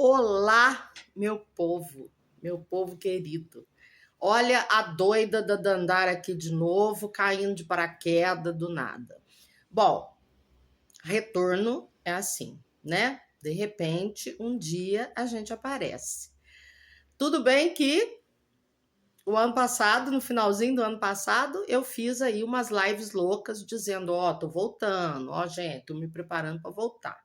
Olá, meu povo querido. Olha a doida da Dandara aqui de novo, caindo de paraquedas do nada. Bom, retorno é assim, né? De repente, um dia a gente aparece. Tudo bem que o ano passado, no finalzinho do ano passado, eu fiz aí umas lives loucas dizendo, tô voltando, gente, tô me preparando para voltar.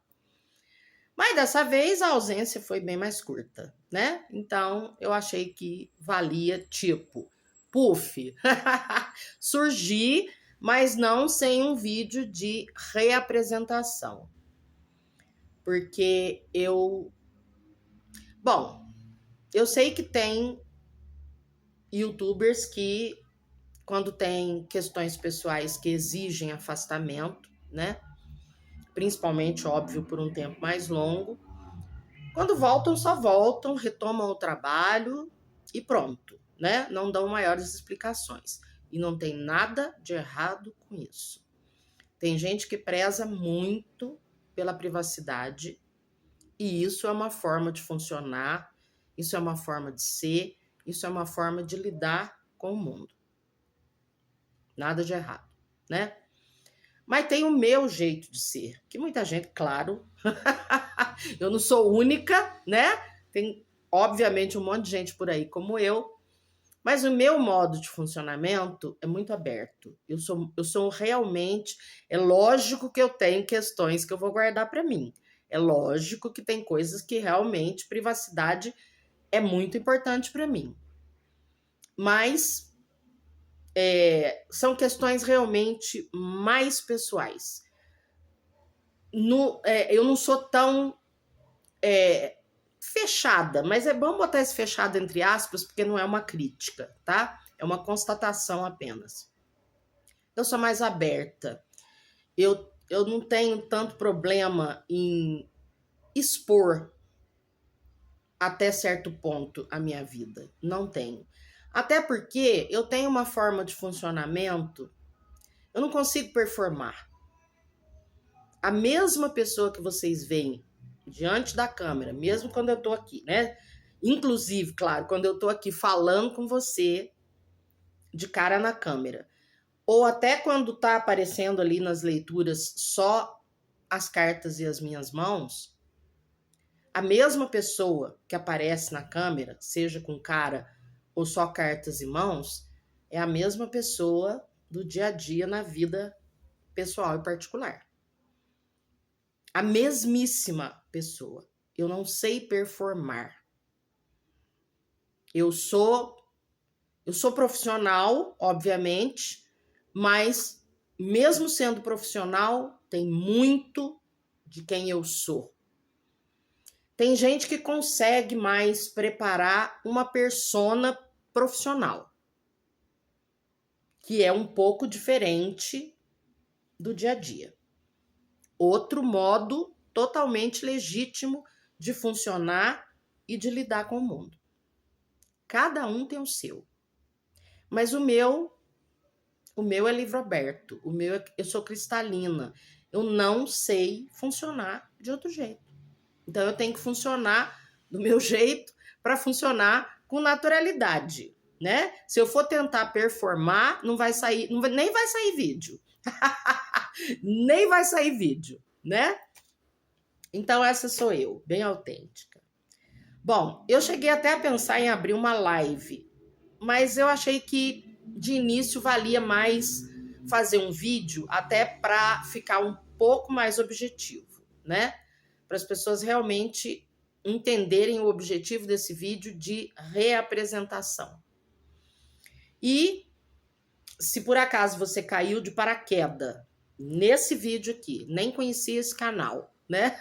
Mas dessa vez a ausência foi bem mais curta, né? Então eu achei que valia, tipo, puf, surgir, mas não sem um vídeo de reapresentação. Porque Bom, eu sei que tem YouTubers que, quando tem questões pessoais que exigem afastamento, né? Principalmente, óbvio, por um tempo mais longo. Quando voltam, só voltam, retomam o trabalho e pronto, né? Não dão maiores explicações. E não tem nada de errado com isso. Tem gente que preza muito pela privacidade e isso é uma forma de funcionar, isso é uma forma de ser, isso é uma forma de lidar com o mundo. Nada de errado, né? Mas tem o meu jeito de ser, que muita gente, claro, eu não sou única, né? Tem, obviamente, um monte de gente por aí como eu, mas o meu modo de funcionamento é muito aberto. Eu sou realmente. É lógico que eu tenho questões que eu vou guardar para mim. É lógico que tem coisas que realmente privacidade é muito importante para mim. Mas são questões realmente mais pessoais. Eu não sou tão fechada, mas é bom botar esse fechado entre aspas, porque não é uma crítica, tá? É uma constatação apenas. Eu sou mais aberta. Eu não tenho tanto problema em expor até certo ponto a minha vida. Não tenho. Até porque eu tenho uma forma de funcionamento, eu não consigo performar. A mesma pessoa que vocês veem diante da câmera, mesmo quando eu tô aqui, né? Inclusive, claro, quando eu tô aqui falando com você de cara na câmera, ou até quando tá aparecendo ali nas leituras só as cartas e as minhas mãos, a mesma pessoa que aparece na câmera, seja com cara ou só cartas e mãos, é a mesma pessoa do dia a dia na vida pessoal e particular. A mesmíssima pessoa. Eu não sei performar. Eu sou profissional, obviamente, mas mesmo sendo profissional, tem muito de quem eu sou. Tem gente que consegue mais preparar uma persona profissional, que é um pouco diferente do dia a dia. Outro modo totalmente legítimo de funcionar e de lidar com o mundo. Cada um tem o seu. Mas o meu é livro aberto. Eu sou cristalina. Eu não sei funcionar de outro jeito. Então eu tenho que funcionar do meu jeito para funcionar com naturalidade, né? Se eu for tentar performar, não vai sair, nem vai sair vídeo. Nem vai sair vídeo, né? Então essa sou eu, bem autêntica. Bom, eu cheguei até a pensar em abrir uma live, mas eu achei que de início valia mais fazer um vídeo até para ficar um pouco mais objetivo, né? Para as pessoas realmente entenderem o objetivo desse vídeo de reapresentação. E se por acaso você caiu de paraquedas nesse vídeo aqui, nem conhecia esse canal, né?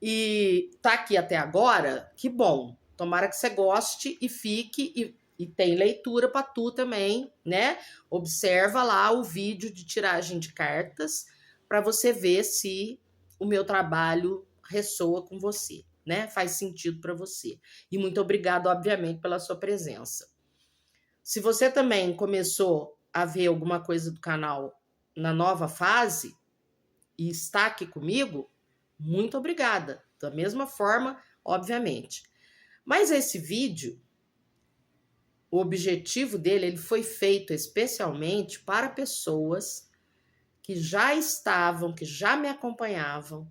E tá aqui até agora, que bom. Tomara que você goste e fique e tem leitura para tu também, né? Observa lá o vídeo de tiragem de cartas para você ver se o meu trabalho ressoa com você, né? Faz sentido para você. E muito obrigado, obviamente, pela sua presença. Se você também começou a ver alguma coisa do canal na nova fase e está aqui comigo, muito obrigada. Da mesma forma, obviamente. Mas esse vídeo, o objetivo dele, ele foi feito especialmente para pessoas que já estavam, que já me acompanhavam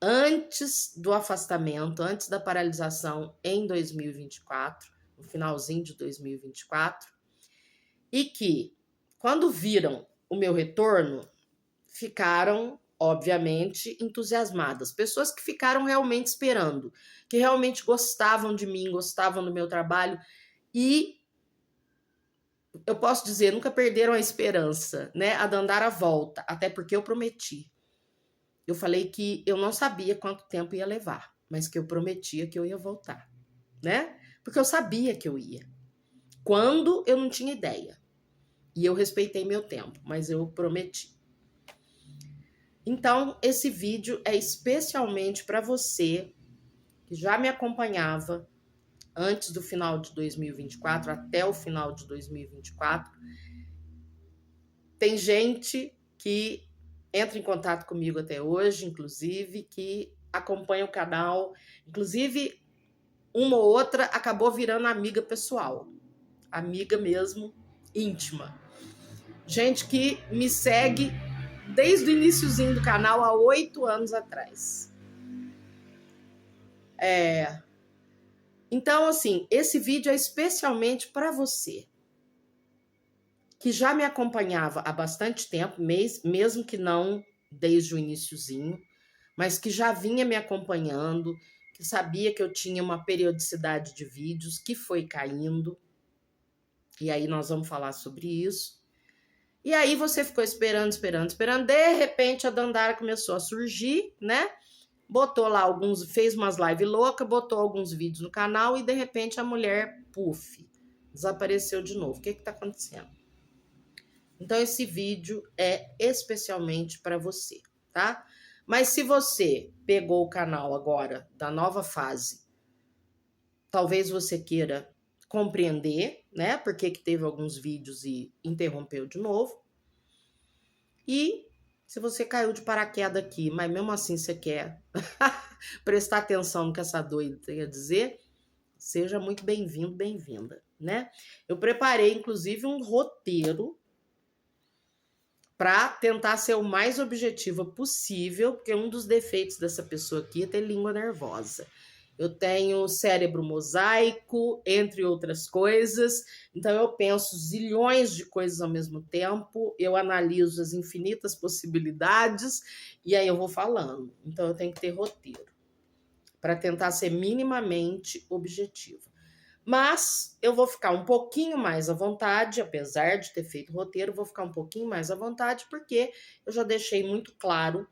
antes do afastamento, antes da paralisação em 2024, no finalzinho de 2024, e que, quando viram o meu retorno, ficaram, obviamente, entusiasmadas. Pessoas que ficaram realmente esperando, que realmente gostavam de mim, gostavam do meu trabalho e, eu posso dizer, nunca perderam a esperança, né? A de andar a volta, até porque eu prometi. Eu falei que eu não sabia quanto tempo ia levar, mas que eu prometia que eu ia voltar, né? Porque eu sabia que eu ia. Quando eu não tinha ideia. E eu respeitei meu tempo, mas eu prometi. Então, esse vídeo é especialmente para você que já me acompanhava antes do final de 2024, até o final de 2024. Tem gente que entra em contato comigo até hoje, inclusive, que acompanha o canal. Inclusive, uma ou outra acabou virando amiga pessoal. Amiga mesmo, íntima. Gente que me segue desde o iniciozinho do canal, há 8 anos atrás. Então, assim, esse vídeo é especialmente para você que já me acompanhava há bastante tempo, mesmo que não desde o iniciozinho, mas que já vinha me acompanhando, que sabia que eu tinha uma periodicidade de vídeos que foi caindo. E aí nós vamos falar sobre isso. E aí você ficou esperando. De repente a Dandara começou a surgir, né? Botou lá fez umas lives loucas, botou alguns vídeos no canal e de repente a mulher, puf, desapareceu de novo. O que tá acontecendo? Então esse vídeo é especialmente para você, tá? Mas se você pegou o canal agora da nova fase, talvez você queira compreender, né? Por que teve alguns vídeos e interrompeu de novo. E se você caiu de paraquedas aqui, mas mesmo assim você quer prestar atenção no que essa doida tem a dizer, seja muito bem-vindo, bem-vinda, né? Eu preparei, inclusive, um roteiro para tentar ser o mais objetiva possível, porque um dos defeitos dessa pessoa aqui é ter língua nervosa. Eu tenho cérebro mosaico, entre outras coisas, então eu penso zilhões de coisas ao mesmo tempo, eu analiso as infinitas possibilidades e aí eu vou falando. Então eu tenho que ter roteiro para tentar ser minimamente objetiva. Mas eu vou ficar um pouquinho mais à vontade, apesar de ter feito o roteiro, vou ficar um pouquinho mais à vontade, porque eu já deixei muito claro,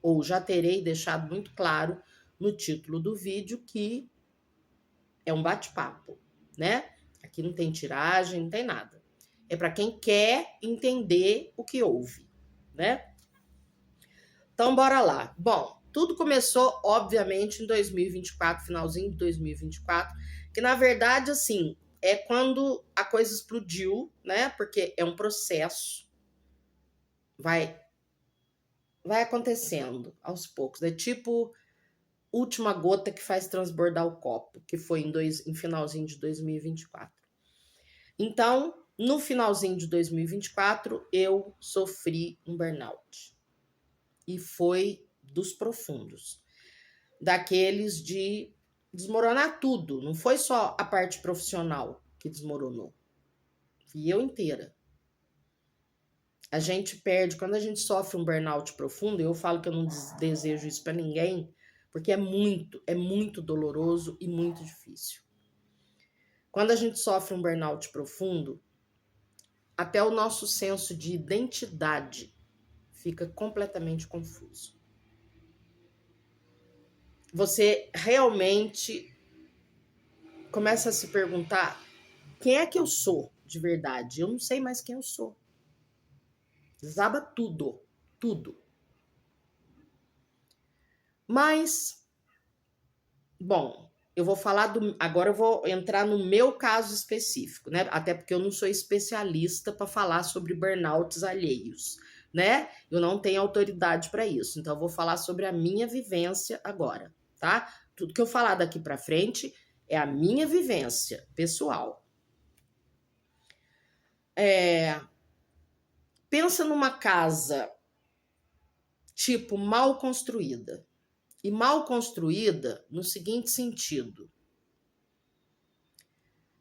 ou já terei deixado muito claro no título do vídeo, que é um bate-papo, né? Aqui não tem tiragem, não tem nada. É para quem quer entender o que ouve, né? Então, bora lá. Bom, tudo começou, obviamente, em 2024, finalzinho de 2024, que na verdade, assim, é quando a coisa explodiu, né? Porque é um processo, vai acontecendo aos poucos. É tipo última gota que faz transbordar o copo, que foi em finalzinho de 2024. Então, no finalzinho de 2024, eu sofri um burnout. E foi dos profundos. Daqueles de desmoronar tudo. Não foi só a parte profissional que desmoronou. Fui eu inteira. A gente perde, quando a gente sofre um burnout profundo, eu falo que eu não desejo isso para ninguém, porque é muito doloroso e muito difícil. Quando a gente sofre um burnout profundo, até o nosso senso de identidade fica completamente confuso. Você realmente começa a se perguntar: quem é que eu sou de verdade? Eu não sei mais quem eu sou. Desaba tudo, tudo. Mas, bom, eu vou falar agora eu vou entrar no meu caso específico, né? Até porque eu não sou especialista para falar sobre burnouts alheios, né? Eu não tenho autoridade para isso. Então eu vou falar sobre a minha vivência agora, tá? Tudo que eu falar daqui para frente é a minha vivência pessoal. Pensa numa casa, tipo, mal construída. E mal construída no seguinte sentido.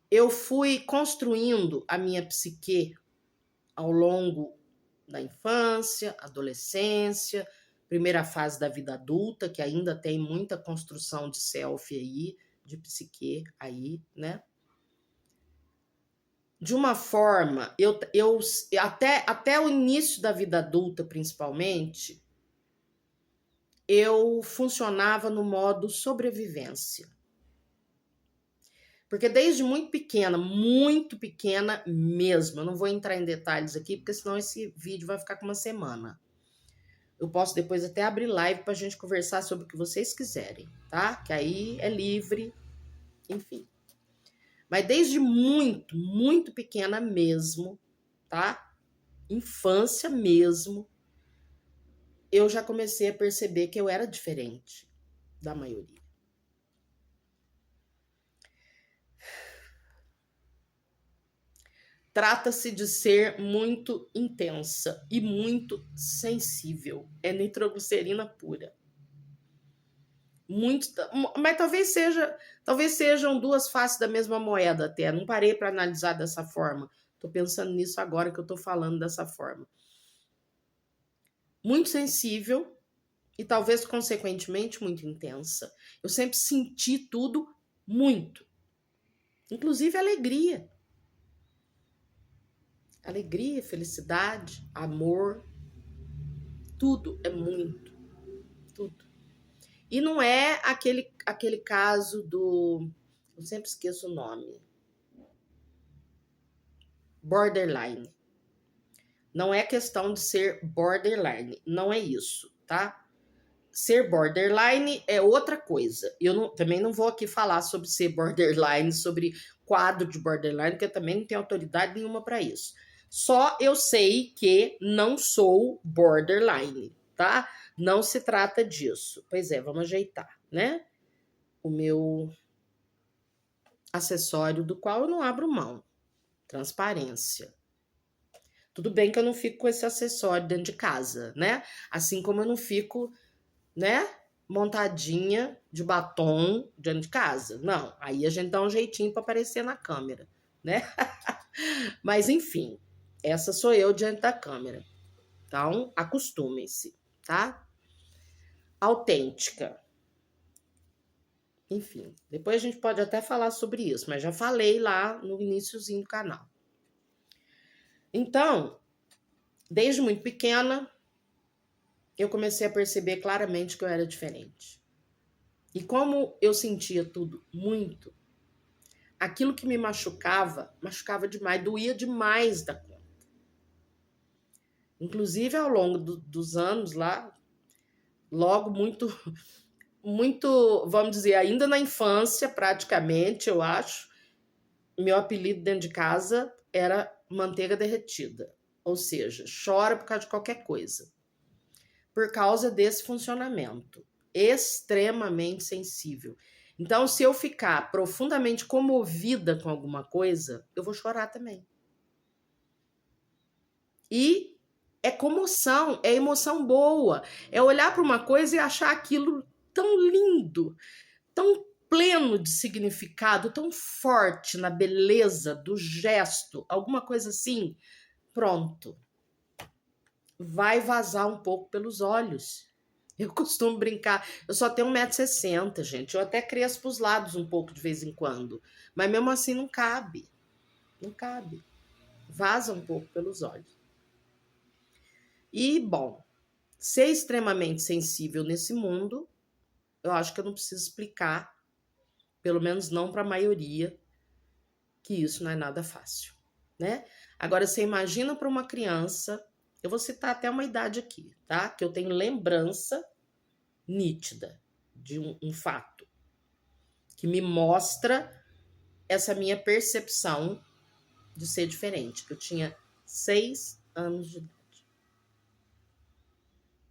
Eu fui construindo a minha psique ao longo da infância, adolescência, primeira fase da vida adulta, que ainda tem muita construção de self aí, de psique aí, né? De uma forma, eu até o início da vida adulta, principalmente, eu funcionava no modo sobrevivência. Porque desde muito pequena mesmo, eu não vou entrar em detalhes aqui, porque senão esse vídeo vai ficar com uma semana. Eu posso depois até abrir live para a gente conversar sobre o que vocês quiserem, tá? Que aí é livre, enfim. Mas desde muito pequena mesmo, tá? Infância mesmo, eu já comecei a perceber que eu era diferente da maioria. Trata-se de ser muito intensa e muito sensível. É nitroglicerina pura. Muito, mas talvez sejam duas faces da mesma moeda até. Não parei para analisar dessa forma. Tô pensando nisso agora que eu tô falando dessa forma. Muito sensível e talvez consequentemente muito intensa. Eu sempre senti tudo muito. Inclusive alegria. Alegria, felicidade, amor, tudo é muito, tudo. E não é aquele caso do, eu sempre esqueço o nome, borderline. Não é questão de ser borderline, não é isso, tá? Ser borderline é outra coisa. Também não vou aqui falar sobre ser borderline, sobre quadro de borderline, porque eu também não tenho autoridade nenhuma para isso. Só eu sei que não sou borderline, tá? Não se trata disso. Pois é, vamos ajeitar, né? O meu acessório do qual eu não abro mão. Transparência. Tudo bem que eu não fico com esse acessório dentro de casa, né? Assim como eu não fico, né, montadinha de batom dentro de casa. Não, aí a gente dá um jeitinho para aparecer na câmera, né? Mas enfim, essa sou eu diante da câmera. Então, acostumem-se, tá? Autêntica. Enfim, depois a gente pode até falar sobre isso, mas já falei lá no iniciozinho do canal. Então, desde muito pequena, eu comecei a perceber claramente que eu era diferente. E como eu sentia tudo muito, aquilo que me machucava demais, doía demais da conta. Inclusive, ao longo dos anos lá, logo muito, vamos dizer, ainda na infância, praticamente, eu acho, meu apelido dentro de casa era manteiga derretida. Ou seja, chora por causa de qualquer coisa. Por causa desse funcionamento extremamente sensível. Então, se eu ficar profundamente comovida com alguma coisa, eu vou chorar também. E é comoção, é emoção boa. É olhar para uma coisa e achar aquilo tão lindo, tão pleno de significado, tão forte na beleza do gesto, alguma coisa assim. Pronto. Vai vazar um pouco pelos olhos. Eu costumo brincar, eu só tenho 1,60 m, gente. Eu até crespo os lados um pouco de vez em quando. Mas mesmo assim não cabe. Não cabe. Vaza um pouco pelos olhos. E, bom, ser extremamente sensível nesse mundo, eu acho que eu não preciso explicar, pelo menos não para a maioria, que isso não é nada fácil, né? Agora, você imagina para uma criança, eu vou citar até uma idade aqui, tá? Que eu tenho lembrança nítida de um fato que me mostra essa minha percepção de ser diferente, que eu tinha 6 anos de idade.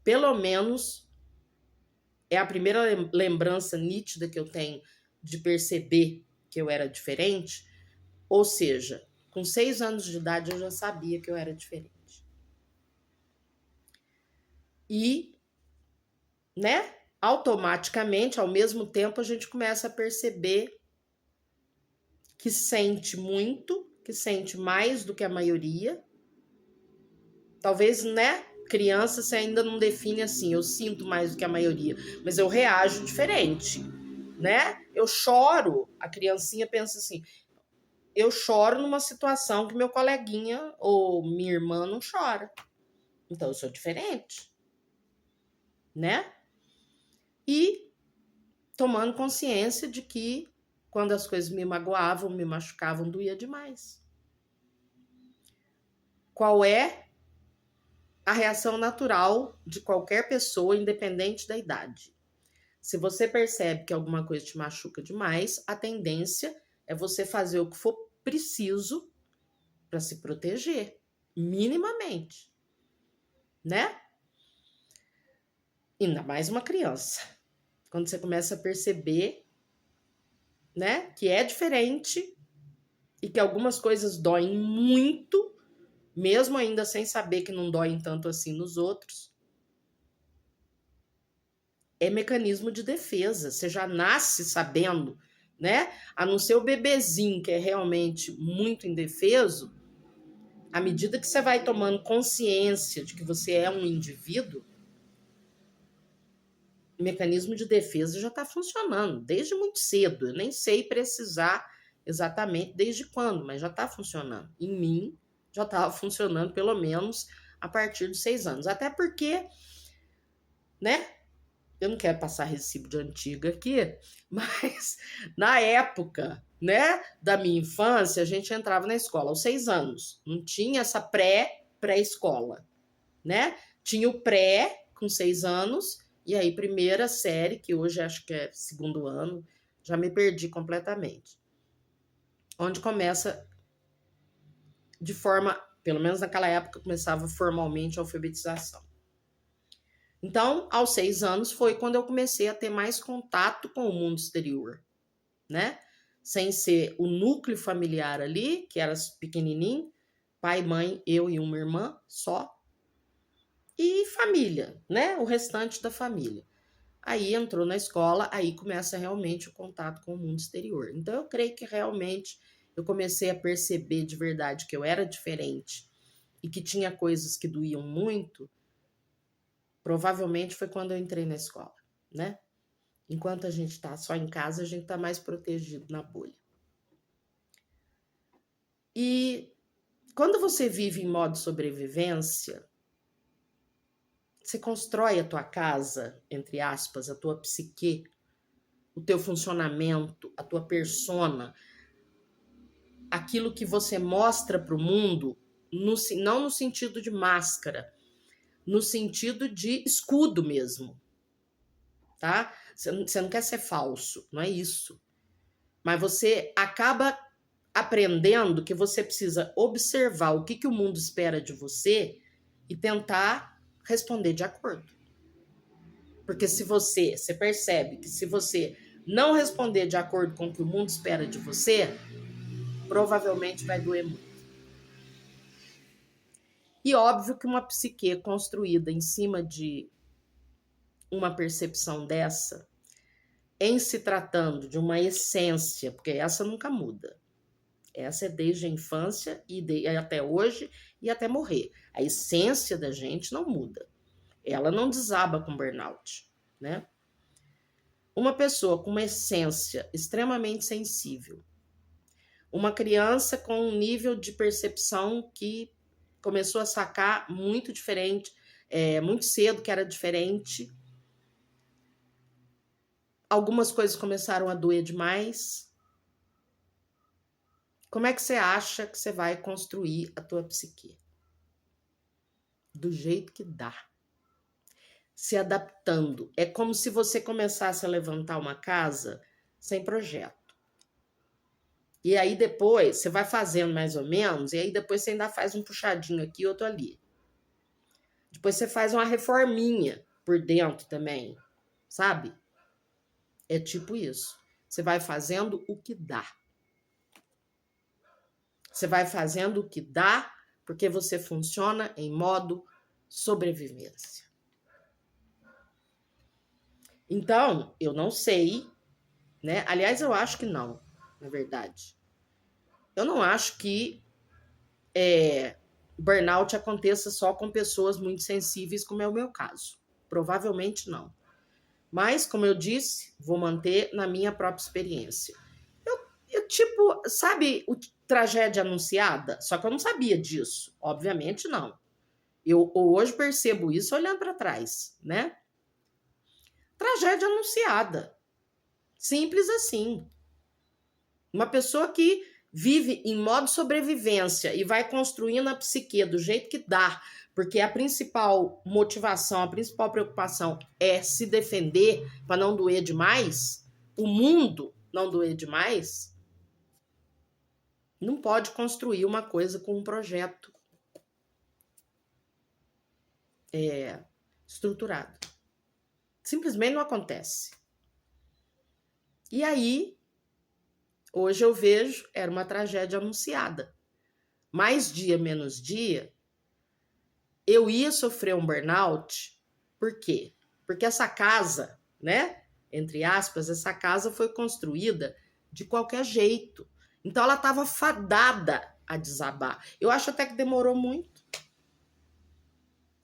Pelo menos É a primeira lembrança nítida que eu tenho de perceber que eu era diferente. Ou seja, com 6 anos de idade eu já sabia que eu era diferente. E, né, automaticamente, ao mesmo tempo, a gente começa a perceber que sente muito, que sente mais do que a maioria. Talvez, né, criança você ainda não define assim, eu sinto mais do que a maioria, mas eu reajo diferente, né? Eu choro, a criancinha pensa assim, eu choro numa situação que meu coleguinha ou minha irmã não chora. Então eu sou diferente, né? E tomando consciência de que quando as coisas me magoavam, me machucavam, doía demais. Qual é a reação natural de qualquer pessoa, independente da idade? Se você percebe que alguma coisa te machuca demais, a tendência é você fazer o que for preciso para se proteger, minimamente, né? Ainda mais uma criança. Quando você começa a perceber, né, que é diferente e que algumas coisas doem muito, mesmo ainda sem saber que não doem tanto assim nos outros, é mecanismo de defesa. Você já nasce sabendo, né? A não ser o bebezinho que é realmente muito indefeso, à medida que você vai tomando consciência de que você é um indivíduo, o mecanismo de defesa já está funcionando desde muito cedo. Eu nem sei precisar exatamente desde quando, mas já está funcionando. Em mim, já estava funcionando pelo menos a partir dos 6 anos. Até porque, né? Eu não quero passar recibo de antiga aqui, mas na época, né, da minha infância, a gente entrava na escola aos 6 anos. Não tinha essa pré-escola, né? Tinha o pré com 6 anos e aí primeira série, que hoje acho que é segundo ano, já me perdi completamente. Onde começa de forma, pelo menos naquela época, começava formalmente a alfabetização. Então, aos 6 anos foi quando eu comecei a ter mais contato com o mundo exterior, né? Sem ser o núcleo familiar ali, que era pequenininho, pai, mãe, eu e uma irmã só, e família, né? O restante da família. Aí entrou na escola, aí começa realmente o contato com o mundo exterior. Então, eu creio que realmente eu comecei a perceber de verdade que eu era diferente e que tinha coisas que doíam muito. Provavelmente foi quando eu entrei na escola, né? Enquanto a gente está só em casa, a gente está mais protegido na bolha. E quando você vive em modo sobrevivência, você constrói a tua casa, entre aspas, a tua psique, o teu funcionamento, a tua persona, aquilo que você mostra para o mundo, não no sentido de máscara, no sentido de escudo mesmo, tá? Você não quer ser falso, não é isso. Mas você acaba aprendendo que você precisa observar o que o mundo espera de você e tentar responder de acordo. Porque se você percebe que se você não responder de acordo com o que o mundo espera de você, provavelmente vai doer muito. E óbvio que uma psique construída em cima de uma percepção dessa, em se tratando de uma essência, porque essa nunca muda. Essa é desde a infância e até hoje e até morrer. A essência da gente não muda. Ela não desaba com burnout, né? Uma pessoa com uma essência extremamente sensível, uma criança com um nível de percepção que começou a sacar muito diferente, muito cedo que era diferente. Algumas coisas começaram a doer demais. Como é que você acha que você vai construir a tua psique? Do jeito que dá. Se adaptando. É como se você começasse a levantar uma casa sem projeto. E aí depois você vai fazendo mais ou menos, e aí depois você ainda faz um puxadinho aqui, outro ali. Depois você faz uma reforminha por dentro também. sabe? É tipo isso. Você vai fazendo o que dá. Você vai fazendo o que dá porque você funciona em modo sobrevivência. Então, eu não sei, né? Aliás, eu acho que não, na verdade. Eu não acho que burnout aconteça só com pessoas muito sensíveis, como é o meu caso. Provavelmente não. Mas, como eu disse, vou manter na minha própria experiência. Eu tipo, sabe o tragédia anunciada? Só que eu não sabia disso. Obviamente não. Eu hoje percebo isso olhando para trás, né? Tragédia anunciada. Simples assim. Uma pessoa que vive em modo sobrevivência e vai construindo a psique do jeito que dá, porque a principal motivação, a principal preocupação é se defender para não doer demais, o mundo não doer demais, não pode construir uma coisa com um projeto estruturado. Simplesmente não acontece. E aí, hoje eu vejo, era uma tragédia anunciada. Mais dia, menos dia, eu ia sofrer um burnout. Por quê? Porque essa casa, né? Entre aspas, essa casa foi construída de qualquer jeito. Então ela estava fadada a desabar. Eu acho até que demorou muito.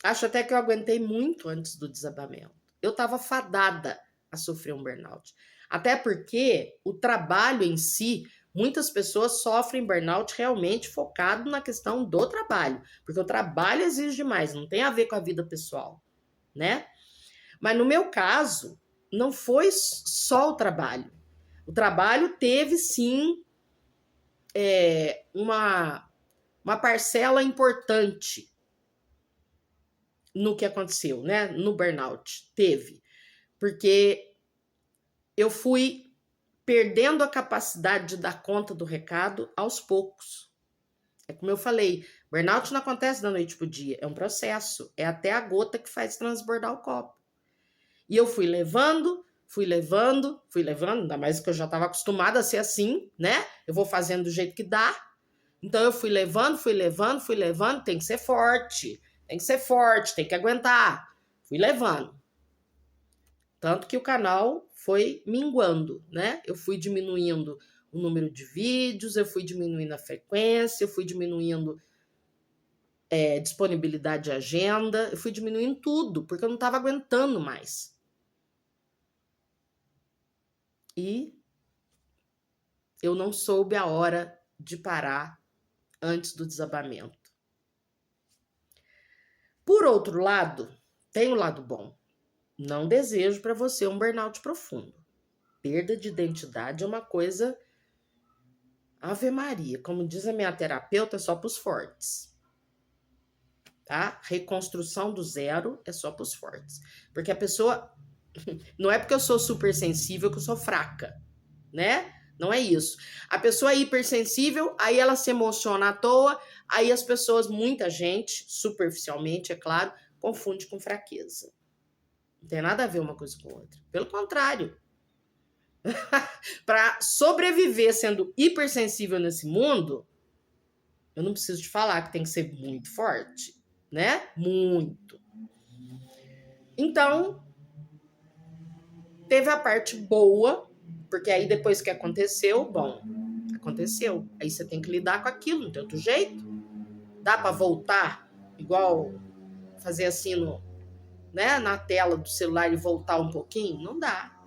Acho até que eu aguentei muito antes do desabamento. Eu estava fadada a sofrer um burnout. Até porque o trabalho em si, muitas pessoas sofrem burnout realmente focado na questão do trabalho. Porque o trabalho exige demais, não tem a ver com a vida pessoal, né? Mas no meu caso, não foi só o trabalho. O trabalho teve, sim, uma parcela importante no que aconteceu, né? No burnout. Teve. Porque eu fui perdendo a capacidade de dar conta do recado aos poucos. É como eu falei, burnout não acontece da noite pro dia, é um processo. É até a gota que faz transbordar o copo. E eu fui levando, ainda mais que eu já estava acostumada a ser assim, né? Eu vou fazendo do jeito que dá. Então eu fui levando, tem que ser forte, tem que aguentar. Fui levando. Tanto que o canal foi minguando, né? Eu fui diminuindo o número de vídeos, eu fui diminuindo a frequência, eu fui diminuindo disponibilidade de agenda, eu fui diminuindo tudo, porque eu não estava aguentando mais. E eu não soube a hora de parar antes do desabamento. Por outro lado, tem o lado bom. Não desejo para você um burnout profundo. Perda de identidade é uma coisa... Ave Maria, como diz a minha terapeuta, é só para os fortes. Tá? Reconstrução do zero é só para os fortes. Porque a pessoa... Não é porque eu sou super sensível que eu sou fraca, né? Não é isso. A pessoa é hipersensível, aí ela se emociona à toa, aí as pessoas, muita gente, superficialmente, é claro, confunde com fraqueza. Não tem nada a ver uma coisa com a outra. Pelo contrário. Para sobreviver sendo hipersensível nesse mundo, eu não preciso te falar que tem que ser muito forte, né? Muito. Então, teve a parte boa, porque aí depois que aconteceu, bom, aconteceu. Aí você tem que lidar com aquilo, não tem outro jeito. Dá para voltar, igual fazer assim né, na tela do celular e voltar um pouquinho? Não dá.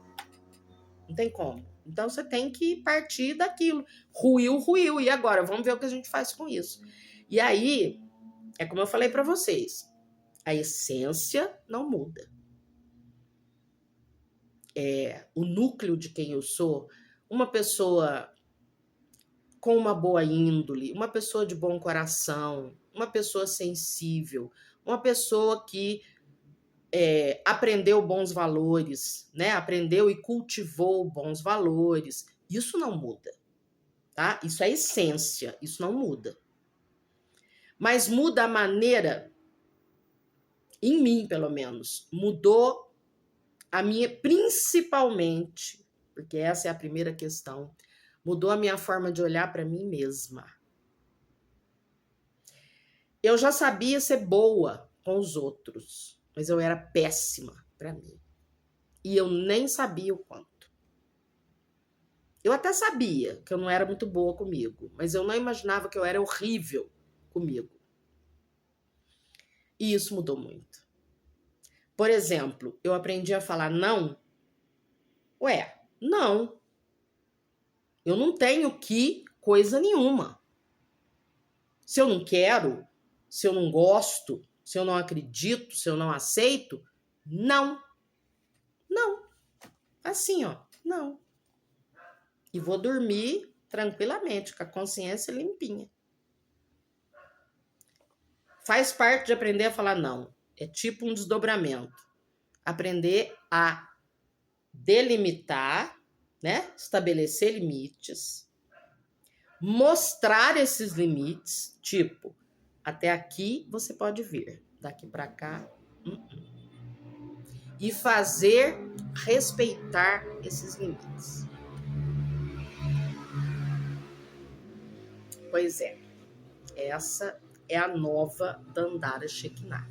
Não tem como. Então você tem que partir daquilo. Ruiu. E agora? Vamos ver o que a gente faz com isso. E aí, é como eu falei para vocês, a essência não muda. O núcleo de quem eu sou, uma pessoa com uma boa índole, uma pessoa de bom coração, uma pessoa sensível, uma pessoa que aprendeu bons valores, né? Aprendeu e cultivou bons valores. Isso não muda, tá? Isso é essência, isso não muda. Mas muda a maneira, em mim pelo menos, mudou principalmente, porque essa é a primeira questão, mudou a minha forma de olhar para mim mesma. Eu já sabia ser boa com os outros, mas eu era péssima para mim. E eu nem sabia o quanto. Eu até sabia que eu não era muito boa comigo, mas eu não imaginava que eu era horrível comigo. E isso mudou muito. Por exemplo, eu aprendi a falar não. Ué, não. Eu não tenho que coisa nenhuma. Se eu não quero, se eu não gosto, se eu não acredito, se eu não aceito, não. Não. Assim, ó, não. E vou dormir tranquilamente, com a consciência limpinha. Faz parte de aprender a falar não. É tipo um desdobramento. Aprender a delimitar, né? Estabelecer limites. Mostrar esses limites, tipo, até aqui você pode vir, daqui para cá, e fazer respeitar esses limites. Pois é, essa é a nova Dandara Shekinah.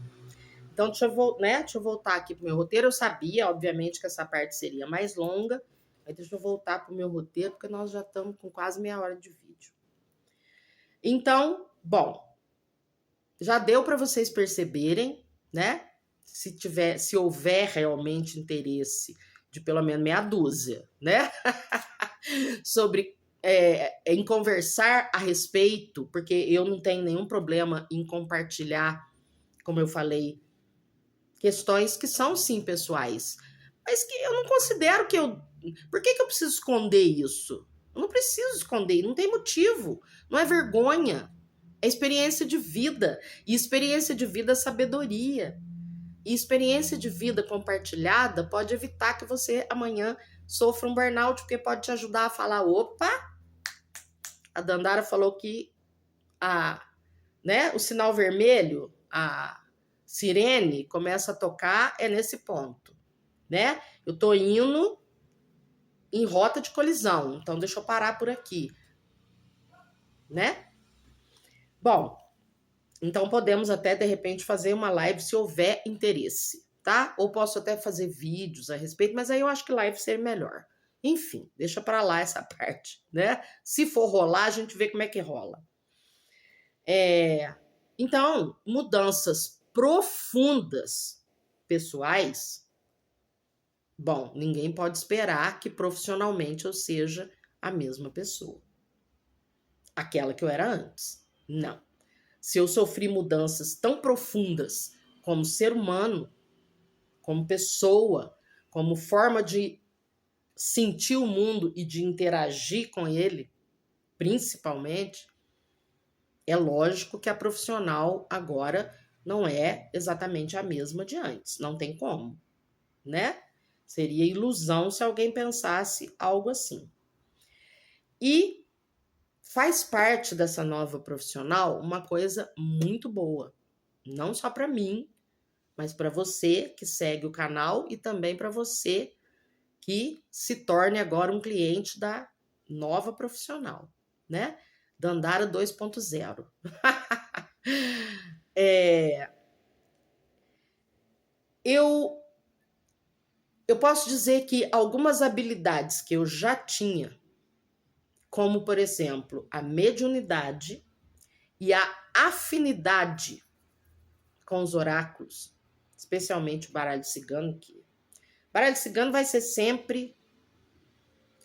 Então, deixa eu voltar aqui pro meu roteiro. Eu sabia, obviamente, que essa parte seria mais longa, mas deixa eu voltar pro meu roteiro, porque nós já estamos com quase meia hora de vídeo. Então, bom, já deu para vocês perceberem, né? Se houver realmente interesse de pelo menos meia dúzia, né? Sobre em conversar a respeito, porque eu não tenho nenhum problema em compartilhar, como eu falei, questões que são sim pessoais, mas que eu não considero que eu... Por que eu preciso esconder isso? Eu não preciso esconder, não tem motivo, não é vergonha, é experiência de vida, e experiência de vida é sabedoria. E experiência de vida compartilhada pode evitar que você amanhã sofra um burnout, porque pode te ajudar a falar, opa, a Dandara falou que o sinal vermelho, a sirene começa a tocar, é nesse ponto, né? Eu tô indo em rota de colisão, então deixa eu parar por aqui, né? Bom, então podemos até, de repente, fazer uma live se houver interesse, tá? Ou posso até fazer vídeos a respeito, mas aí eu acho que live seria melhor. Enfim, deixa pra lá essa parte, né? Se for rolar, a gente vê como é que rola. Então, mudanças profundas pessoais, bom, ninguém pode esperar que profissionalmente eu seja a mesma pessoa. Aquela que eu era antes. Não. Se eu sofri mudanças tão profundas como ser humano, como pessoa, como forma de sentir o mundo e de interagir com ele, principalmente, é lógico que a profissional agora não é exatamente a mesma de antes. Não tem como, né? Seria ilusão se alguém pensasse algo assim. E faz parte dessa nova profissional uma coisa muito boa. Não só para mim, mas para você que segue o canal e também para você que se torne agora um cliente da nova profissional, né? Dandara 2.0. Eu posso dizer que algumas habilidades que eu já tinha, como, por exemplo, a mediunidade e a afinidade com os oráculos, especialmente o baralho cigano, que baralho cigano vai ser sempre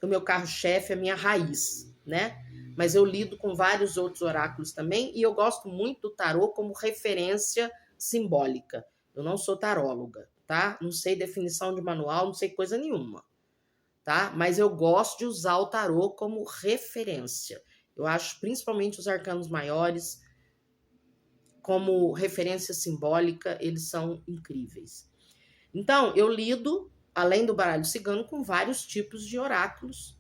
o meu carro-chefe, a minha raiz, né? Mas eu lido com vários outros oráculos também e eu gosto muito do tarô como referência simbólica. Eu não sou taróloga, tá? Não sei definição de manual, não sei coisa nenhuma, tá? Mas eu gosto de usar o tarô como referência. Eu acho principalmente os arcanos maiores como referência simbólica, eles são incríveis. Então, eu lido, além do baralho cigano, com vários tipos de oráculos.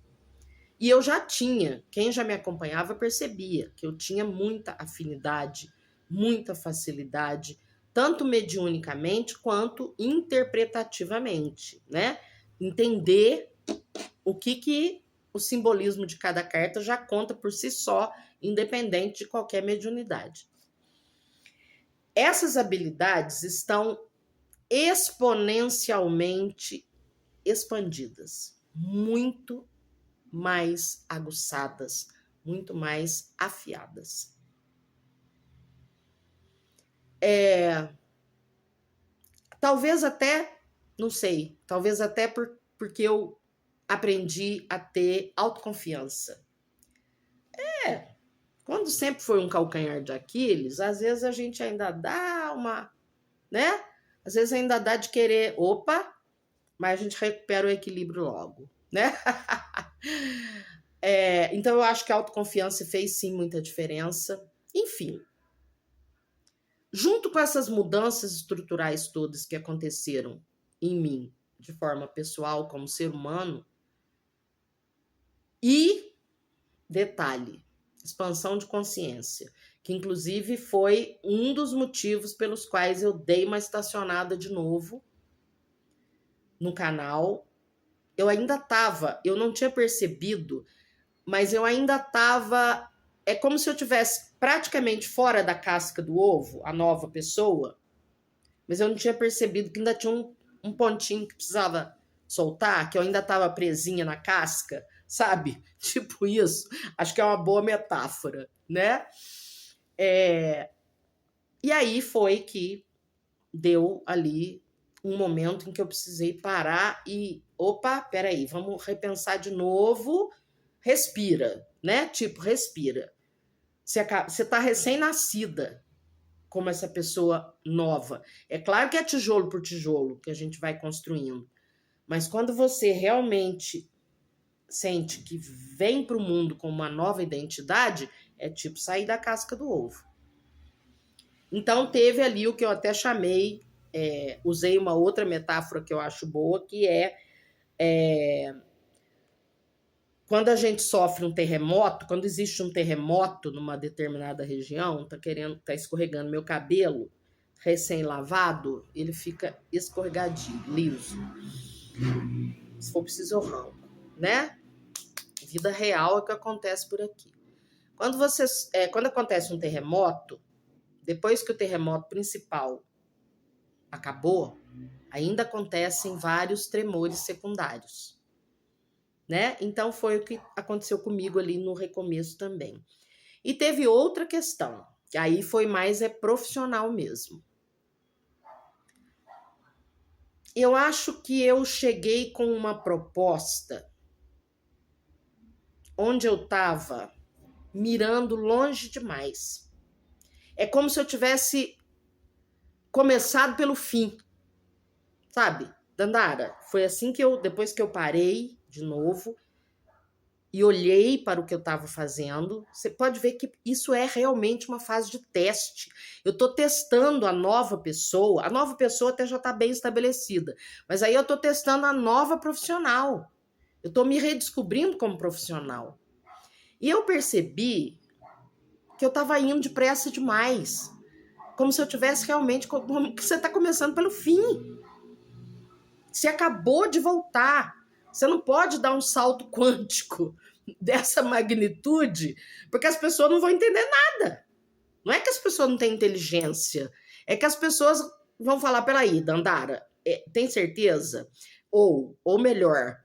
E eu já tinha, quem já me acompanhava percebia que eu tinha muita afinidade, muita facilidade, tanto mediunicamente quanto interpretativamente, né? Entender o que o simbolismo de cada carta já conta por si só, independente de qualquer mediunidade. Essas habilidades estão exponencialmente expandidas, muito mais aguçadas, muito mais afiadas. Talvez até, não sei, talvez até porque eu aprendi a ter autoconfiança. Quando sempre foi um calcanhar de Aquiles, às vezes a gente ainda dá uma, né? Às vezes ainda dá de querer, opa, mas a gente recupera o equilíbrio logo, né? Então eu acho que a autoconfiança fez sim muita diferença. Enfim, junto com essas mudanças estruturais todas que aconteceram em mim, de forma pessoal, como ser humano, e, detalhe, expansão de consciência, que inclusive foi um dos motivos pelos quais eu dei uma estacionada de novo no canal. Eu não tinha percebido, mas eu ainda estava. É como se eu tivesse praticamente fora da casca do ovo, a nova pessoa, mas eu não tinha percebido que ainda tinha um pontinho que precisava soltar, que eu ainda estava presinha na casca, sabe? Tipo isso. Acho que é uma boa metáfora, né? E aí foi que deu ali um momento em que eu precisei parar e, opa, peraí, vamos repensar de novo, respira, né? Tipo, respira. Você tá recém-nascida como essa pessoa nova. É claro que é tijolo por tijolo que a gente vai construindo, mas quando você realmente sente que vem para o mundo com uma nova identidade, é tipo sair da casca do ovo. Então teve ali o que eu até chamei, usei uma outra metáfora que eu acho boa, que quando a gente sofre um terremoto, quando existe um terremoto numa determinada região, tá escorregando meu cabelo, recém-lavado, ele fica escorregadio, liso. Se for preciso, eu arranco, né? Vida real é o que acontece por aqui. Quando acontece um terremoto, depois que o terremoto principal acabou, ainda acontecem vários tremores secundários, né? Então foi o que aconteceu comigo ali no recomeço também. E teve outra questão, que aí foi mais profissional mesmo. Eu acho que eu cheguei com uma proposta onde eu estava mirando longe demais. É como se eu tivesse começado pelo fim, sabe? Dandara, foi assim que depois que eu parei de novo e olhei para o que eu estava fazendo, você pode ver que isso é realmente uma fase de teste. Eu estou testando a nova pessoa até já está bem estabelecida, mas aí eu estou testando a nova profissional. Eu estou me redescobrindo como profissional. E eu percebi que eu estava indo depressa demais, como se eu tivesse realmente, como que você está começando pelo fim. Você acabou de voltar. Você não pode dar um salto quântico dessa magnitude, porque as pessoas não vão entender nada. Não é que as pessoas não têm inteligência, é que as pessoas vão falar, peraí, Dandara, tem certeza? Ou melhor,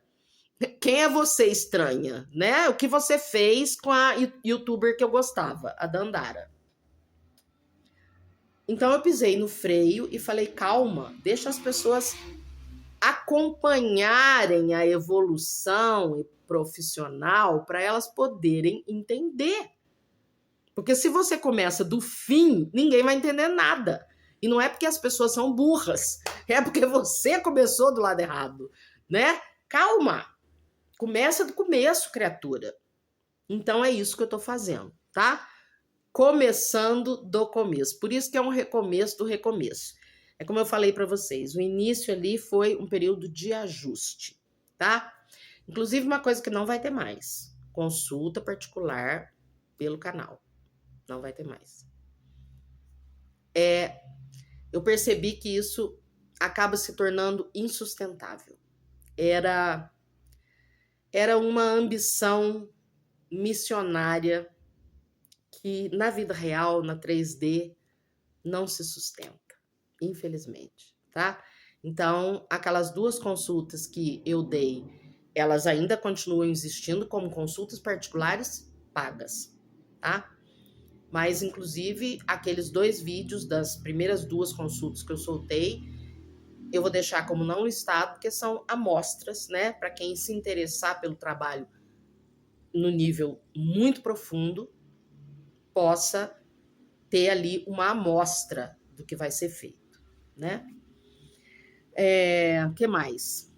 quem é você, estranha, né? O que você fez com a youtuber que eu gostava, a Dandara. Então eu pisei no freio e falei, calma, deixa as pessoas acompanharem a evolução profissional para elas poderem entender. Porque se você começa do fim, ninguém vai entender nada. E não é porque as pessoas são burras, é porque você começou do lado errado, né? Calma, começa do começo, criatura. Então é isso que eu tô fazendo, tá? Começando do começo. Por isso que é um recomeço do recomeço. É como eu falei para vocês, o início ali foi um período de ajuste, tá? Inclusive uma coisa que não vai ter mais, consulta particular pelo canal. Não vai ter mais. eu percebi que isso acaba se tornando insustentável. Era uma ambição missionária que na vida real, na 3D, não se sustenta, infelizmente, tá? Então, aquelas 2 consultas que eu dei, elas ainda continuam existindo como consultas particulares pagas, tá? Mas, inclusive, aqueles 2 vídeos das primeiras 2 consultas que eu soltei, eu vou deixar como não listado, porque são amostras, né? Para quem se interessar pelo trabalho no nível muito profundo, possa ter ali uma amostra do que vai ser feito, né? Que mais?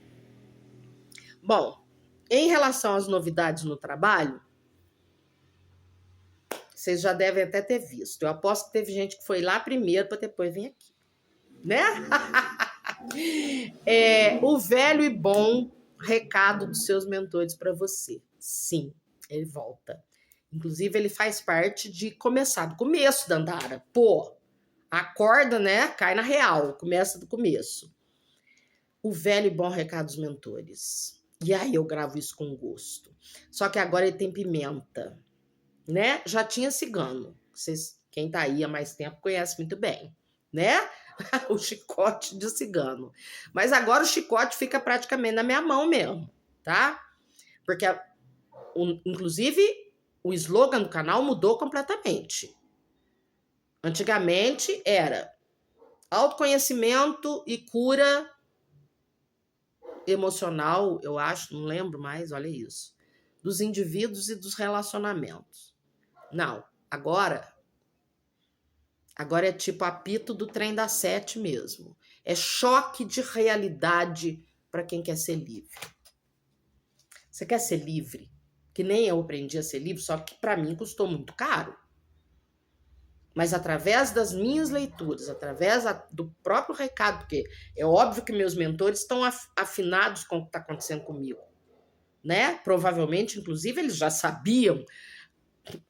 Bom, em relação às novidades no trabalho, vocês já devem até ter visto. Eu aposto que teve gente que foi lá primeiro para depois vir aqui, né? O velho e bom recado dos seus mentores para você. Sim, ele volta. Inclusive, ele faz parte de começar do começo, Dandara. Pô, acorda, né? Cai na real, começa do começo. O velho e bom recado dos mentores. E aí eu gravo isso com gosto. Só que agora ele tem pimenta, né? Já tinha cigano. Vocês, quem tá aí há mais tempo conhece muito bem, né? O chicote de cigano. Mas agora o chicote fica praticamente na minha mão mesmo, tá? Porque, inclusive, o slogan do canal mudou completamente. Antigamente era autoconhecimento e cura emocional, eu acho, não lembro mais, olha isso, dos indivíduos e dos relacionamentos. Não, agora é tipo apito do trem da 7 mesmo. É choque de realidade para quem quer ser livre. Você quer ser livre? Que nem eu aprendi a ser livre, só que para mim custou muito caro. Mas através das minhas leituras, através do próprio recado, porque é óbvio que meus mentores estão afinados com o que está acontecendo comigo, né? Provavelmente, inclusive, eles já sabiam.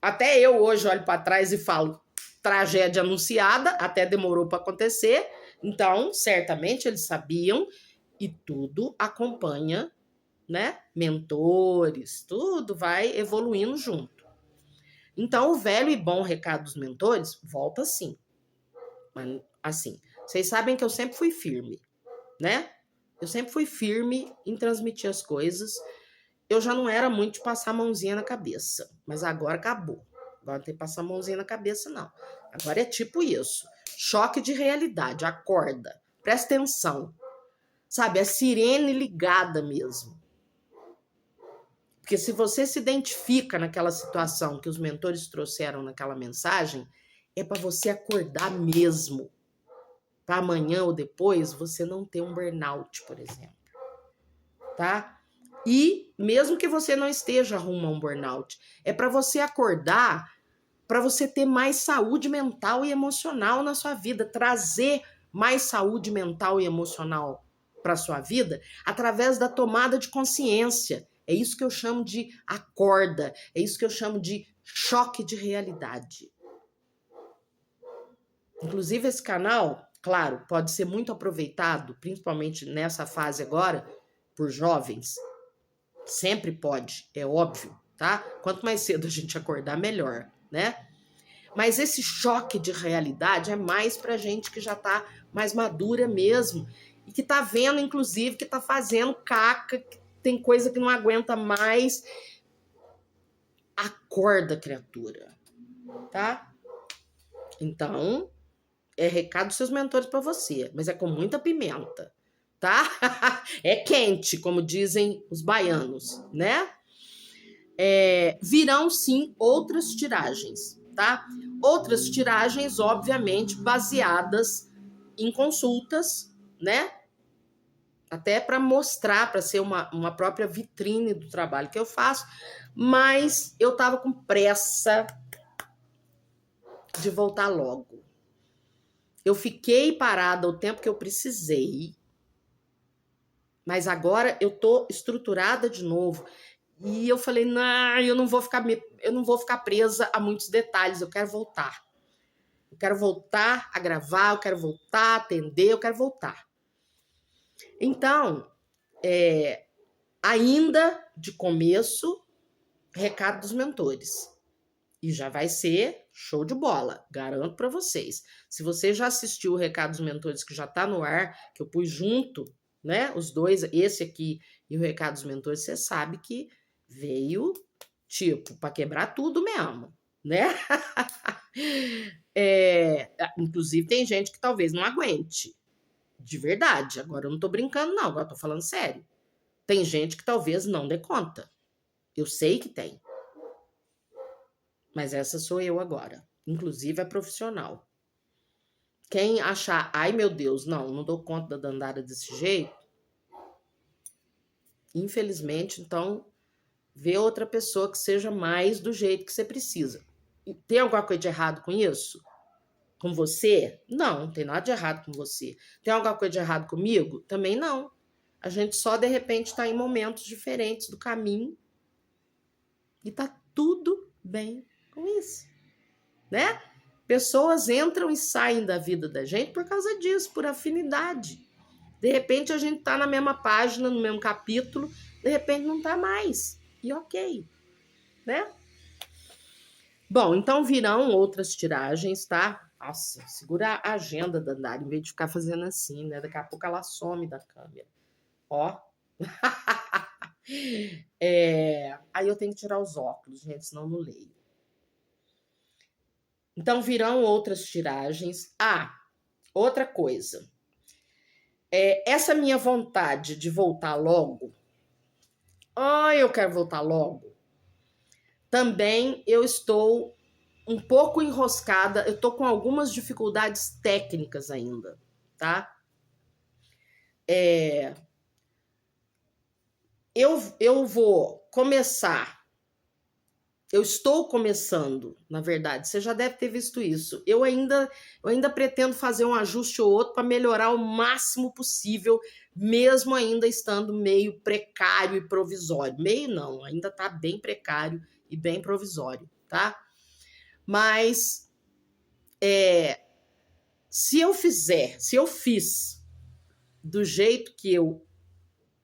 Até eu hoje olho para trás e falo, tragédia anunciada, até demorou para acontecer. Então, certamente eles sabiam e tudo acompanha, né? Mentores, tudo vai evoluindo junto. Então, o velho e bom recado dos mentores volta sim. Mas, assim, vocês sabem que eu sempre fui firme, né? Eu sempre fui firme em transmitir as coisas. Eu já não era muito de passar a mãozinha na cabeça, mas agora acabou. Agora não tem que passar a mãozinha na cabeça, não. Agora é tipo isso. Choque de realidade, acorda. Presta atenção. Sabe, é sirene ligada mesmo. Porque se você se identifica naquela situação que os mentores trouxeram naquela mensagem, é para você acordar mesmo. Para amanhã ou depois você não ter um burnout, por exemplo. Tá? E mesmo que você não esteja rumo a um burnout, é para você acordar, para você ter mais saúde mental e emocional na sua vida, trazer mais saúde mental e emocional para a sua vida através da tomada de consciência. É isso que eu chamo de acorda, é isso que eu chamo de choque de realidade. Inclusive esse canal, claro, pode ser muito aproveitado, principalmente nessa fase agora, por jovens. Sempre pode, é óbvio, tá? Quanto mais cedo a gente acordar, melhor, né? Mas esse choque de realidade é mais pra gente que já tá mais madura mesmo e que tá vendo, inclusive, que tá fazendo caca, que tem coisa que não aguenta mais. Acorda, criatura, tá? Então, é recado dos seus mentores pra você, mas é com muita pimenta, tá? É quente, como dizem os baianos, né? Virão, sim, outras tiragens, tá? Outras tiragens, obviamente, baseadas em consultas, né? Até para mostrar, para ser uma própria vitrine do trabalho que eu faço, mas eu tava com pressa de voltar logo. Eu fiquei parada o tempo que eu precisei, mas agora eu tô estruturada de novo. E eu falei, não, eu não vou ficar presa a muitos detalhes, eu quero voltar. Eu quero voltar a gravar, eu quero voltar a atender, eu quero voltar. Então, ainda de começo, recado dos mentores. E já vai ser show de bola, garanto para vocês. Se você já assistiu o Recado dos Mentores, que já está no ar, que eu pus junto, né? Os dois, esse aqui e o Recado dos Mentores, você sabe que veio, tipo, para quebrar tudo mesmo, né? Inclusive, tem gente que talvez não aguente. De verdade. Agora eu não tô brincando, não. Agora eu tô falando sério. Tem gente que talvez não dê conta. Eu sei que tem. Mas essa sou eu agora. Inclusive é profissional. Quem achar, ai meu Deus, não dou conta da Dandara desse jeito, infelizmente, então, vê outra pessoa que seja mais do jeito que você precisa. Tem alguma coisa de errado com isso? Com você? Não tem nada de errado com você. Tem alguma coisa de errado comigo? Também não. A gente só, de repente, está em momentos diferentes do caminho e tá tudo bem com isso, né? Pessoas entram e saem da vida da gente por causa disso, por afinidade. De repente a gente tá na mesma página, no mesmo capítulo, de repente não tá mais. E ok, né? Bom, então virão outras tiragens, tá? Nossa, segura a agenda da Dandara, em vez de ficar fazendo assim, né? Daqui a pouco ela some da câmera. Ó. Aí eu tenho que tirar os óculos, gente, senão eu não leio. Então virão outras tiragens. Outra coisa. Essa minha vontade de voltar logo. Eu quero voltar logo. Também eu estou um pouco enroscada, eu estou com algumas dificuldades técnicas ainda, tá? Eu vou começar, eu estou começando, na verdade, você já deve ter visto isso. Eu ainda pretendo fazer um ajuste ou outro para melhorar o máximo possível, mesmo ainda estando meio precário e provisório. Meio não, ainda está bem precário e bem provisório, tá? Mas se eu fiz do jeito que eu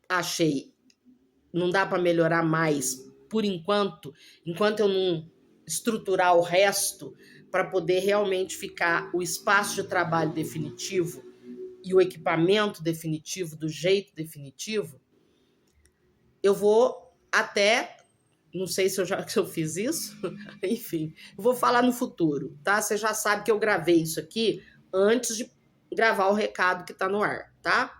achei, não dá para melhorar mais por enquanto eu não estruturar o resto para poder realmente ficar o espaço de trabalho definitivo e o equipamento definitivo do jeito definitivo, eu vou até, não sei se eu fiz isso, enfim, eu vou falar no futuro, tá? Você já sabe que eu gravei isso aqui antes de gravar o recado que tá no ar, tá?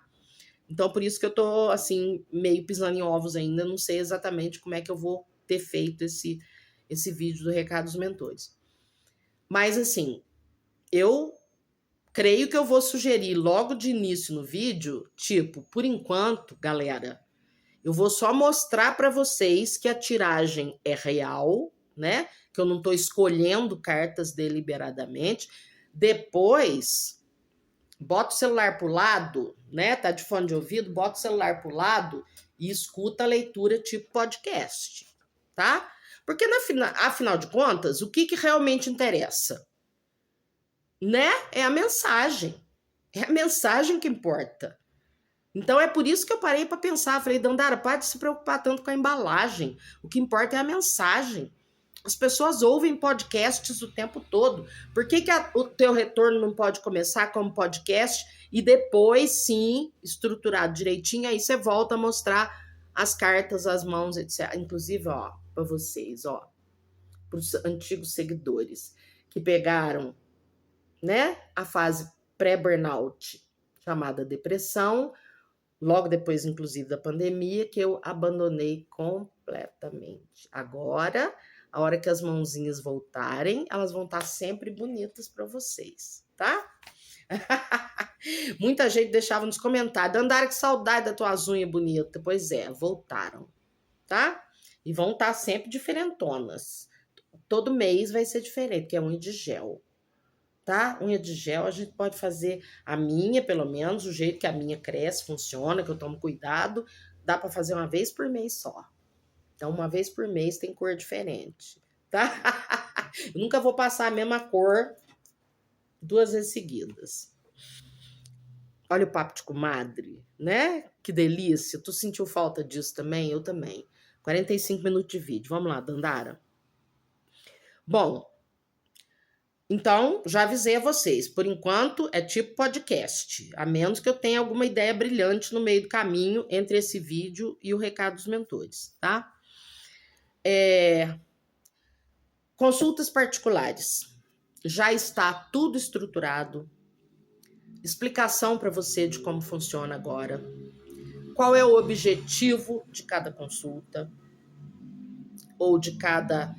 Então, por isso que eu tô, assim, meio pisando em ovos ainda, não sei exatamente como é que eu vou ter feito esse vídeo do Recado dos Mentores. Mas, assim, eu creio que eu vou sugerir logo de início no vídeo, tipo, por enquanto, galera, eu vou só mostrar para vocês que a tiragem é real, né? Que eu não tô escolhendo cartas deliberadamente. Depois, bota o celular pro lado, né? Tá de fone de ouvido, bota o celular pro lado e escuta a leitura tipo podcast, tá? Porque afinal de contas, o que realmente interessa? Né? É a mensagem. É a mensagem que importa. Então é por isso que eu parei para pensar, falei, Dandara, para de se preocupar tanto com a embalagem. O que importa é a mensagem. As pessoas ouvem podcasts o tempo todo. Por que o teu retorno não pode começar como podcast e depois, sim, estruturado direitinho, aí você volta a mostrar as cartas, as mãos, etc. Inclusive, ó, para vocês, ó, para os antigos seguidores que pegaram, né, a fase pré-burnout, chamada depressão, logo depois, inclusive, da pandemia, que eu abandonei completamente. Agora, a hora que as mãozinhas voltarem, elas vão estar sempre bonitas para vocês, tá? Muita gente deixava nos comentários, Dandara, que saudade das tuas unhas bonitas. Pois é, voltaram, tá? E vão estar sempre diferentonas. Todo mês vai ser diferente, porque é unha de gel, tá? Unha de gel a gente pode fazer, a minha pelo menos, o jeito que a minha cresce, funciona, que eu tomo cuidado, dá para fazer uma vez por mês só. Então, uma vez por mês tem cor diferente, tá? Eu nunca vou passar a mesma cor 2 vezes seguidas. Olha o papo de comadre, né? Que delícia. Tu sentiu falta disso também? Eu também. 45 minutos de vídeo. Vamos lá, Dandara. Bom, então, já avisei a vocês, por enquanto é tipo podcast, a menos que eu tenha alguma ideia brilhante no meio do caminho entre esse vídeo e o recado dos mentores, tá? Consultas particulares. Já está tudo estruturado. Explicação para você de como funciona agora. Qual é o objetivo de cada consulta ou de cada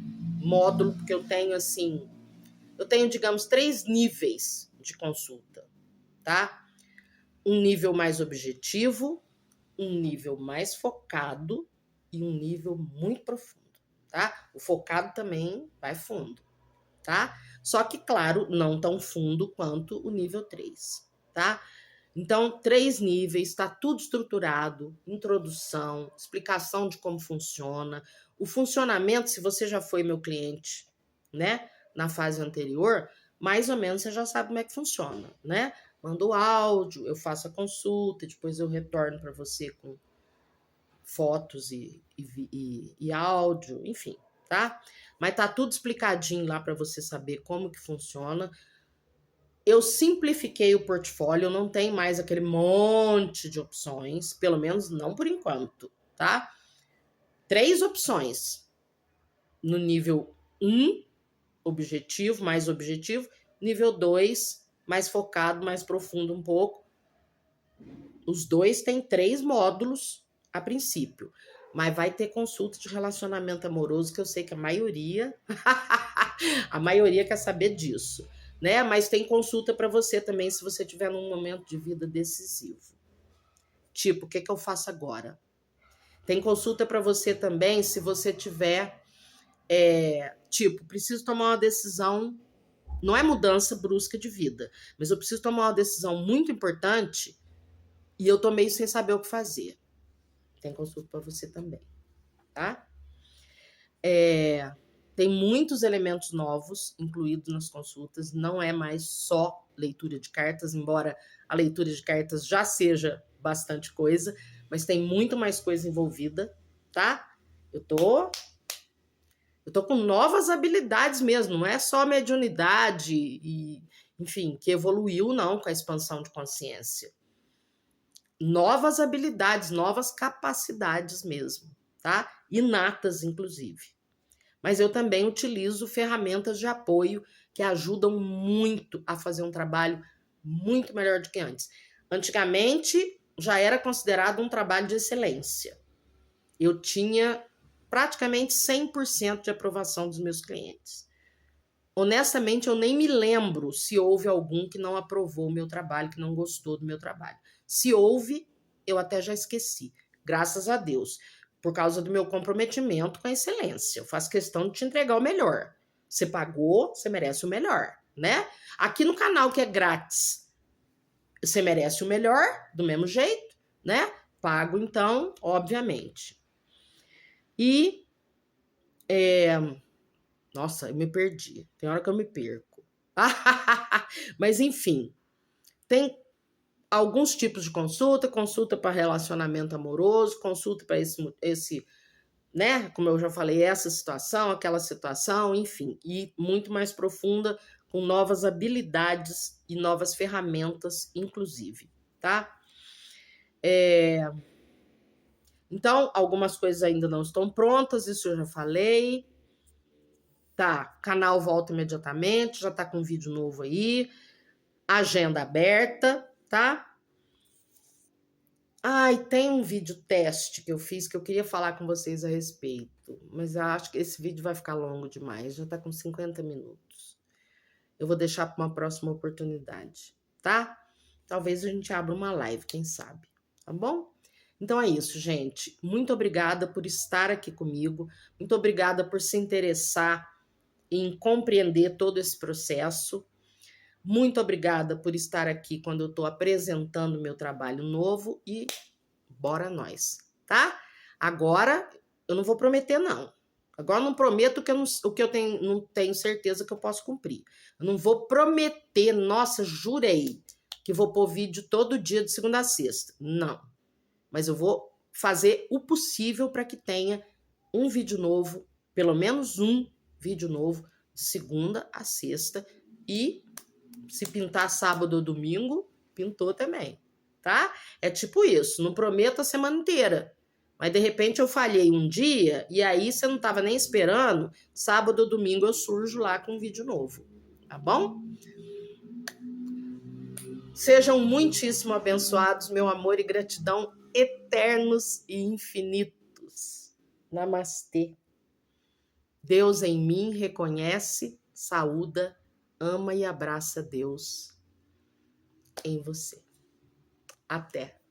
módulo, porque eu tenho, digamos, 3 níveis de consulta, tá? Um nível mais objetivo, um nível mais focado e um nível muito profundo, tá? O focado também vai fundo, tá? Só que, claro, não tão fundo quanto o nível 3, tá? Então, 3 níveis, está tudo estruturado, introdução, explicação de como funciona, o funcionamento, se você já foi meu cliente, né, na fase anterior, mais ou menos você já sabe como é que funciona, né? Mando o áudio, eu faço a consulta, depois eu retorno para você com fotos e áudio, enfim, tá? Mas tá tudo explicadinho lá para você saber como que funciona. Eu simplifiquei o portfólio, não tem mais aquele monte de opções, pelo menos não por enquanto, tá? 3 opções no nível 1, objetivo, mais objetivo, nível 2, mais focado, mais profundo um pouco. Os 2 têm 3 módulos a princípio, mas vai ter consulta de relacionamento amoroso, que eu sei que a maioria quer saber disso, né? Mas tem consulta para você também se você tiver num momento de vida decisivo. Tipo, o que eu faço agora? Tem consulta para você também se você tiver, tipo, preciso tomar uma decisão, não é mudança brusca de vida, mas eu preciso tomar uma decisão muito importante e eu tô meio sem saber o que fazer. Tem consulta para você também, tá? Tem muitos elementos novos incluídos nas consultas, não é mais só leitura de cartas, embora a leitura de cartas já seja bastante coisa, mas tem muito mais coisa envolvida, tá? Eu tô com novas habilidades mesmo, não é só mediunidade e, enfim, que evoluiu não com a expansão de consciência. Novas habilidades, novas capacidades mesmo, tá? Inatas, inclusive. Mas eu também utilizo ferramentas de apoio que ajudam muito a fazer um trabalho muito melhor do que antes. Antigamente, já era considerado um trabalho de excelência. Eu tinha praticamente 100% de aprovação dos meus clientes. Honestamente, eu nem me lembro se houve algum que não aprovou o meu trabalho, que não gostou do meu trabalho. Se houve, eu até já esqueci. Graças a Deus. Por causa do meu comprometimento com a excelência. Eu faço questão de te entregar o melhor. Você pagou, você merece o melhor, né? Aqui no canal que é grátis, você merece o melhor, do mesmo jeito, né? Pago, então, obviamente. E, nossa, eu me perdi. Tem hora que eu me perco. Mas, enfim, tem alguns tipos de consulta para relacionamento amoroso, consulta para esse, né? Como eu já falei, essa situação, aquela situação, enfim, e muito mais profunda, com novas habilidades e novas ferramentas, inclusive, tá? Então, algumas coisas ainda não estão prontas, isso eu já falei. Tá, canal volta imediatamente, já tá com vídeo novo aí, agenda aberta, tá? Ai, tem um vídeo teste que eu fiz que eu queria falar com vocês a respeito, mas eu acho que esse vídeo vai ficar longo demais, já tá com 50 minutos. Eu vou deixar para uma próxima oportunidade, tá? Talvez a gente abra uma live, quem sabe, tá bom? Então é isso, gente. Muito obrigada por estar aqui comigo, muito obrigada por se interessar em compreender todo esse processo. Muito obrigada por estar aqui quando eu estou apresentando meu trabalho novo e bora nós, tá? Agora, eu não vou prometer não, Agora eu não prometo o que eu não tenho certeza que eu posso cumprir. Eu não vou prometer, nossa, jurei que vou pôr vídeo todo dia de segunda a sexta. Não. Mas eu vou fazer o possível para que tenha um vídeo novo, pelo menos um vídeo novo, de segunda a sexta. E se pintar sábado ou domingo, pintou também, tá? É tipo isso, não prometo a semana inteira. Mas de repente eu falhei um dia e aí você não estava nem esperando, sábado ou domingo eu surjo lá com um vídeo novo, tá bom? Sejam muitíssimo abençoados, meu amor e gratidão eternos e infinitos. Namastê. Deus em mim reconhece, saúda, ama e abraça Deus em você. Até.